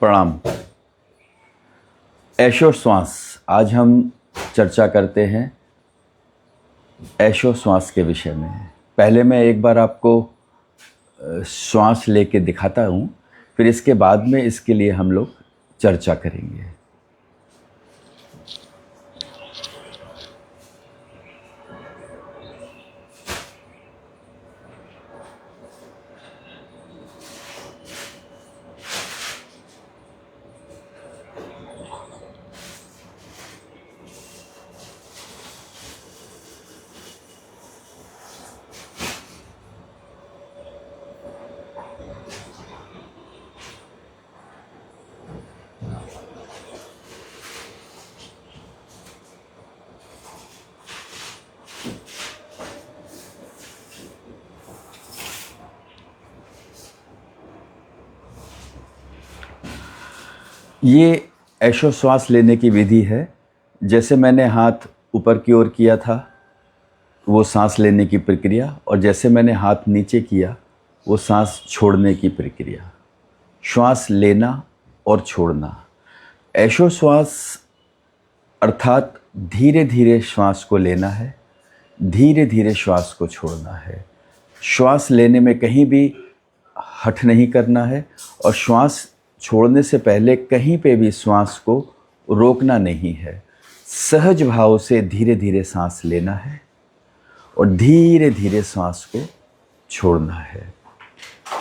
प्रणाम। ऐशो श्वास, आज हम चर्चा करते हैं ऐशो श्वास के विषय में। पहले मैं एक बार आपको श्वास लेके दिखाता हूँ, फिर इसके बाद में इसके लिए हम लोग चर्चा करेंगे। ये ऐशो श्वास लेने की विधि है। जैसे मैंने हाथ ऊपर की ओर किया था वो सांस लेने की प्रक्रिया, और जैसे मैंने हाथ नीचे किया वो सांस छोड़ने की प्रक्रिया। श्वास लेना और छोड़ना। ऐशो श्वास अर्थात धीरे धीरे श्वास को लेना है, धीरे धीरे श्वास को छोड़ना है। श्वास लेने में कहीं भी हठ नहीं करना है, और श्वास छोड़ने से पहले कहीं पे भी श्वास को रोकना नहीं है। सहज भाव से धीरे धीरे सांस लेना है और धीरे धीरे सांस को छोड़ना है।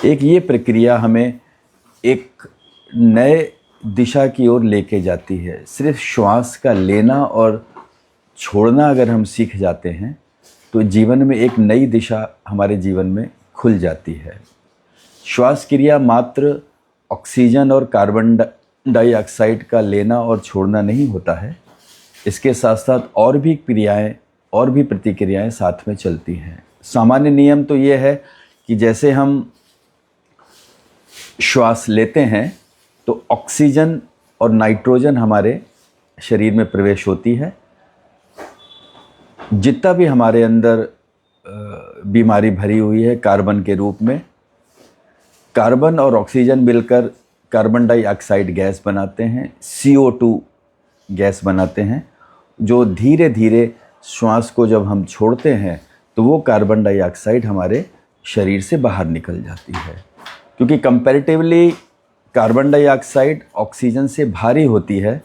एक ये प्रक्रिया हमें एक नए दिशा की ओर लेके जाती है। सिर्फ श्वास का लेना और छोड़ना अगर हम सीख जाते हैं तो जीवन में एक नई दिशा हमारे जीवन में खुल जाती है। श्वास क्रिया मात्र ऑक्सीजन और कार्बन डाइऑक्साइड का लेना और छोड़ना नहीं होता है। इसके साथ साथ और भी क्रियाएं और भी प्रतिक्रियाएं साथ में चलती हैं। सामान्य नियम तो ये है कि जैसे हम श्वास लेते हैं तो ऑक्सीजन और नाइट्रोजन हमारे शरीर में प्रवेश होती है। जितना भी हमारे अंदर बीमारी भरी हुई है कार्बन के रूप में, कार्बन और ऑक्सीजन मिलकर कार्बन डाइऑक्साइड गैस बनाते हैं, CO2 गैस बनाते हैं, जो धीरे धीरे श्वास को जब हम छोड़ते हैं तो वो कार्बन डाइऑक्साइड हमारे शरीर से बाहर निकल जाती है। क्योंकि कंपैरेटिवली कार्बन डाइऑक्साइड ऑक्सीजन से भारी होती है,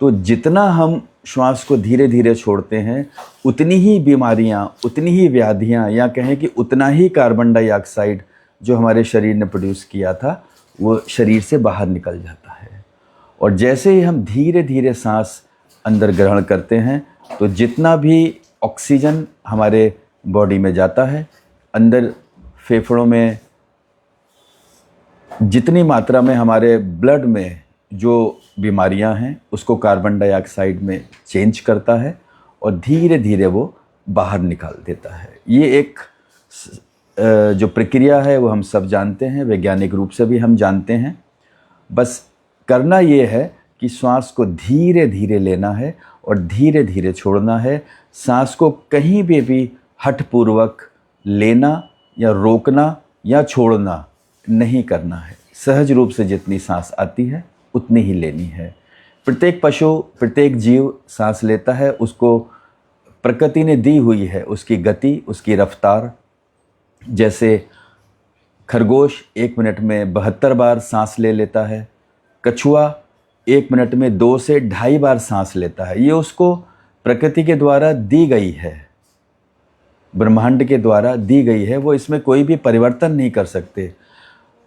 तो जितना हम श्वास को धीरे धीरे छोड़ते हैं उतनी ही बीमारियां, उतनी ही व्याधियां, या कहें कि उतना ही कार्बन डाइऑक्साइड जो हमारे शरीर ने प्रोड्यूस किया था वो शरीर से बाहर निकल जाता है। और जैसे ही हम धीरे धीरे सांस अंदर ग्रहण करते हैं तो जितना भी ऑक्सीजन हमारे बॉडी में जाता है, अंदर फेफड़ों में जितनी मात्रा में हमारे ब्लड में जो बीमारियां हैं उसको कार्बन डाइऑक्साइड में चेंज करता है और धीरे धीरे वो बाहर निकाल देता है। ये एक जो प्रक्रिया है वो हम सब जानते हैं, वैज्ञानिक रूप से भी हम जानते हैं। बस करना ये है कि श्वास को धीरे धीरे लेना है और धीरे धीरे छोड़ना है। सांस को कहीं भी हठपूर्वक लेना या रोकना या छोड़ना नहीं करना है। सहज रूप से जितनी सांस आती है उतनी ही लेनी है। प्रत्येक पशु, प्रत्येक जीव सांस लेता है, उसको प्रकृति ने दी हुई है उसकी गति, उसकी रफ्तार। जैसे खरगोश 1 मिनट में 72 बार सांस ले लेता है, कछुआ 1 मिनट में 2 से 2.5 बार सांस लेता है। ये उसको प्रकृति के द्वारा दी गई है, ब्रह्मांड के द्वारा दी गई है, वो इसमें कोई भी परिवर्तन नहीं कर सकते।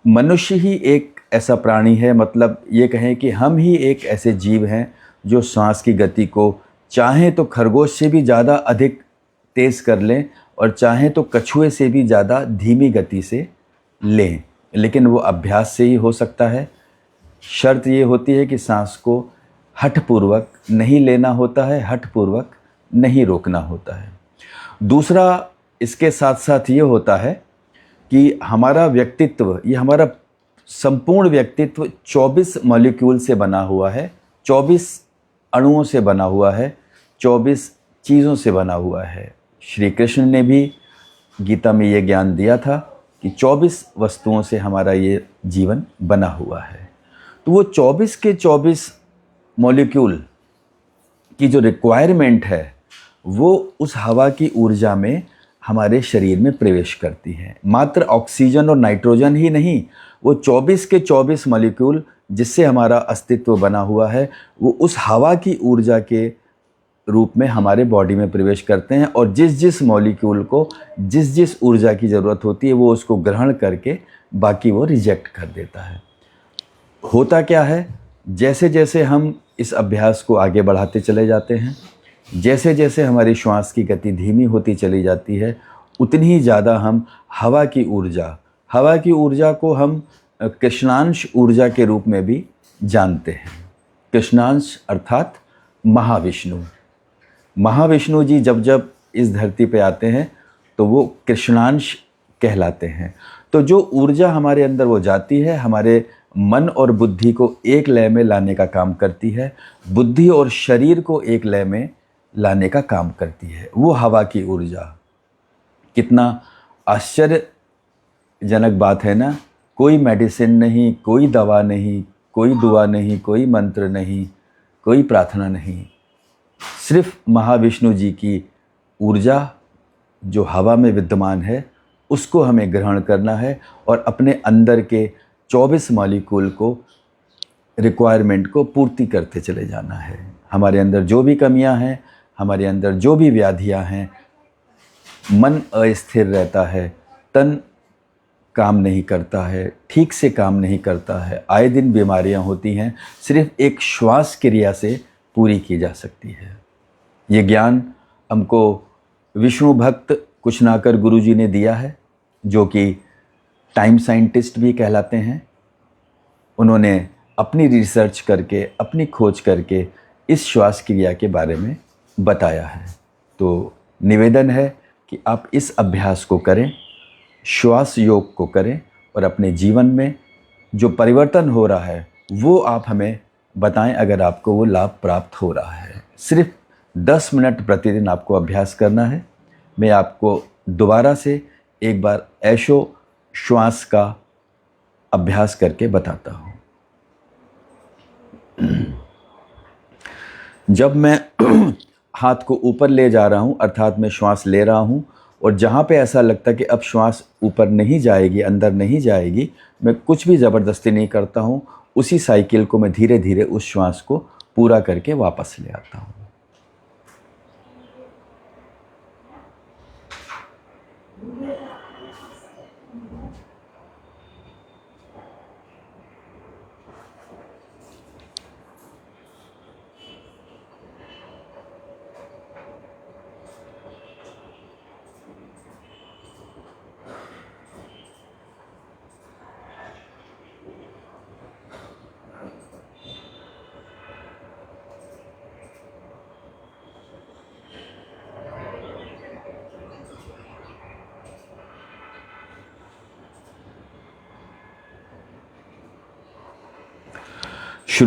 मनुष्य ही एक ऐसा प्राणी है, मतलब ये कहें कि हम ही एक ऐसे जीव हैं जो सांस की गति को चाहें तो खरगोश से भी ज़्यादा अधिक तेज़ कर लें और चाहें तो कछुए से भी ज़्यादा धीमी गति से लें, लेकिन वो अभ्यास से ही हो सकता है। शर्त ये होती है कि सांस को हठपूर्वक नहीं लेना होता है, हठपूर्वक नहीं रोकना होता है। दूसरा इसके साथ साथ ये होता है कि हमारा व्यक्तित्व, ये हमारा संपूर्ण व्यक्तित्व 24 मॉलिक्यूल से बना हुआ है, 24 अणुओं से बना हुआ है, 24 चीज़ों से बना हुआ है। श्री कृष्ण ने भी गीता में ये ज्ञान दिया था कि 24 वस्तुओं से हमारा ये जीवन बना हुआ है। तो वो 24 के 24 मॉलिक्यूल की जो रिक्वायरमेंट है वो उस हवा की ऊर्जा में हमारे शरीर में प्रवेश करती है। मात्र ऑक्सीजन और नाइट्रोजन ही नहीं, वो 24 के 24 मॉलिक्यूल जिससे हमारा अस्तित्व बना हुआ है वो उस हवा की ऊर्जा के रूप में हमारे बॉडी में प्रवेश करते हैं, और जिस जिस मॉलिक्यूल को जिस जिस ऊर्जा की ज़रूरत होती है वो उसको ग्रहण करके बाकी वो रिजेक्ट कर देता है। होता क्या है, जैसे जैसे हम इस अभ्यास को आगे बढ़ाते चले जाते हैं, जैसे जैसे हमारी श्वास की गति धीमी होती चली जाती है, उतनी ही ज़्यादा हम हवा की ऊर्जा को हम कृष्णांश ऊर्जा के रूप में भी जानते हैं। कृष्णांश अर्थात महाविष्णु जी जब जब इस धरती पे आते हैं तो वो कृष्णांश कहलाते हैं। तो जो ऊर्जा हमारे अंदर वो जाती है, हमारे मन और बुद्धि को एक लय में लाने का काम करती है, बुद्धि और शरीर को एक लय में लाने का काम करती है वो हवा की ऊर्जा। कितना आश्चर्यजनक बात है ना। कोई मेडिसिन नहीं, कोई दवा नहीं, कोई दुआ नहीं, कोई मंत्र नहीं, कोई प्रार्थना नहीं, सिर्फ महाविष्णु जी की ऊर्जा जो हवा में विद्यमान है उसको हमें ग्रहण करना है और अपने अंदर के 24 मॉलिक्यूल को रिक्वायरमेंट को पूर्ति करते चले जाना है। हमारे अंदर जो भी कमियां हैं, हमारे अंदर जो भी व्याधियां हैं, मन अस्थिर रहता है, तन काम नहीं करता है, ठीक से काम नहीं करता है, आए दिन बीमारियां होती हैं, सिर्फ एक श्वास क्रिया से पूरी की जा सकती है। ये ज्ञान हमको विष्णु भक्त कुशनाकर गुरु जी ने दिया है, जो कि टाइम साइंटिस्ट भी कहलाते हैं। उन्होंने अपनी रिसर्च करके, अपनी खोज करके इस श्वास क्रिया के बारे में बताया है। तो निवेदन है कि आप इस अभ्यास को करें, श्वास योग को करें, और अपने जीवन में जो परिवर्तन हो रहा है वो आप हमें बताएं अगर आपको वो लाभ प्राप्त हो रहा है। सिर्फ 10 मिनट प्रतिदिन आपको अभ्यास करना है। मैं आपको दोबारा से एक बार ऐशो श्वास का अभ्यास करके बताता हूँ। जब मैं हाथ को ऊपर ले जा रहा हूँ, अर्थात मैं श्वास ले रहा हूँ, और जहाँ पे ऐसा लगता है कि अब श्वास ऊपर नहीं जाएगी, अंदर नहीं जाएगी, मैं कुछ भी ज़बरदस्ती नहीं करता हूँ, उसी साइकिल को मैं धीरे धीरे उस श्वास को पूरा करके वापस ले आता हूँ।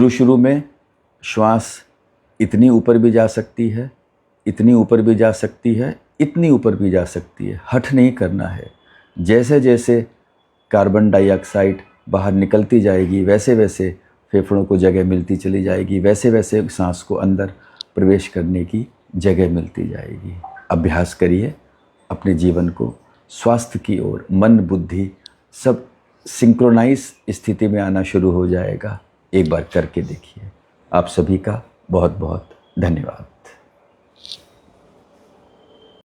शुरू में श्वास इतनी ऊपर भी जा सकती है, इतनी ऊपर भी जा सकती है, इतनी ऊपर भी जा सकती है। हठ नहीं करना है। जैसे जैसे कार्बन डाइऑक्साइड बाहर निकलती जाएगी वैसे वैसे फेफड़ों को जगह मिलती चली जाएगी, वैसे वैसे सांस को अंदर प्रवेश करने की जगह मिलती जाएगी। अभ्यास करिए, अपने जीवन को स्वास्थ्य की ओर, मन बुद्धि सब सिंक्रोनाइज स्थिति में आना शुरू हो जाएगा। एक बार करके देखिए। आप सभी का बहुत बहुत धन्यवाद।